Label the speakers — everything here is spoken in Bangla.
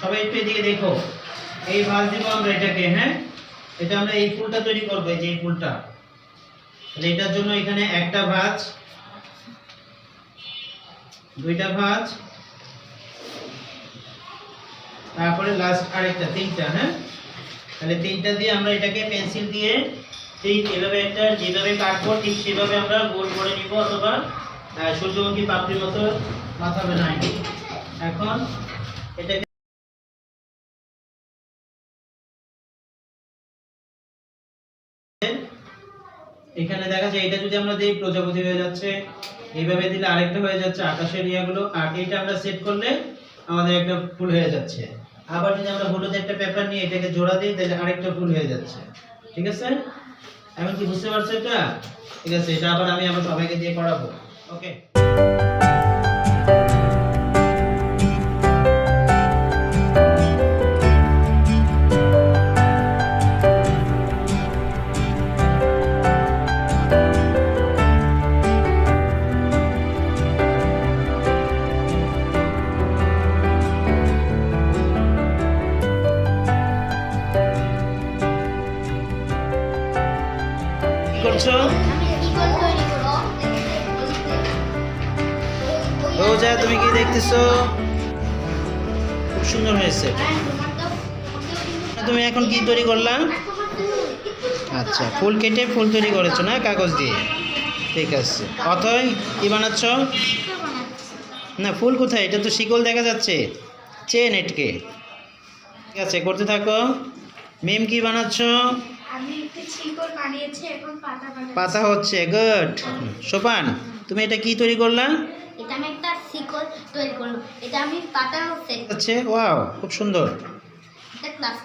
Speaker 1: সবাই একটু এদিকে দেখো, এই ভাঁজ দিব আমরা এটাকে। হ্যাঁ, এটা আমরা এই ফুলটা তৈরি করবো, এই যে এই ফুলটা। এটার জন্য এখানে একটা ভাঁজ, দুইটা ভাঁজ, তারপরে লাস্ট আরেকটা, তিনটা। হ্যাঁ, তাহলে তিনটা দিয়ে আমরা এটাকে পেন্সিল দিয়ে ঠিক এভাবে একটা যেভাবে কাটবো ঠিক সেভাবে আমরা গোল করে নিব, অথবা সূর্যমুখী পাপড়ির মতো মাথা বানাই। এখন এটাকে এখানে দেখা যায় এটা যদি আমরা দিই প্রজাপতি হয়ে যাচ্ছে, এইভাবে দিলে আরেকটা হয়ে যাচ্ছে আকাশের ইয়াগুলো, আর এটা আমরা সেট করলে আমাদের একটা ফুল হয়ে যাচ্ছে। আবার যদি আমরা হলুদ একটা পেপার নিয়ে এটাকে জোড়া দিই তাহলে আরেকটা ফুল হয়ে যাচ্ছে। ঠিক আছে, এখন কি বুঝতে পারছো এটা? ঠিক আছে, এটা আবার আমি আবার সবাইকে দিয়ে করাবো। ওকে, করছো রোজা? তুমি কি দেখতেছো? খুব সুন্দর হয়েছে। তুমি এখন কি তৈরি করলা? আচ্ছা, ফুল কেটে ফুল তৈরি করেছো না কাগজ দিয়ে? ঠিক আছে। অথয় কি বানাচ্ছ? না, ফুল কোথায়? এটা তো শিকল দেখা যাচ্ছে, চেন এটকে। ঠিক আছে, করতে থাকো। মেম কি বানাচ্ছ?
Speaker 2: আমি একটা শিকল বানিয়েছি, এখন পাতা বানাচ্ছি।
Speaker 1: পাতা হচ্ছে, গুড। সোপান, তুমি এটা কি তৈরি করলা?
Speaker 2: এটা আমি একটা শিকল তৈরি করলাম, এটা আমি পাতা
Speaker 1: আচ্ছা, ওয়াও, খুব সুন্দর।
Speaker 2: এটা ক্লাস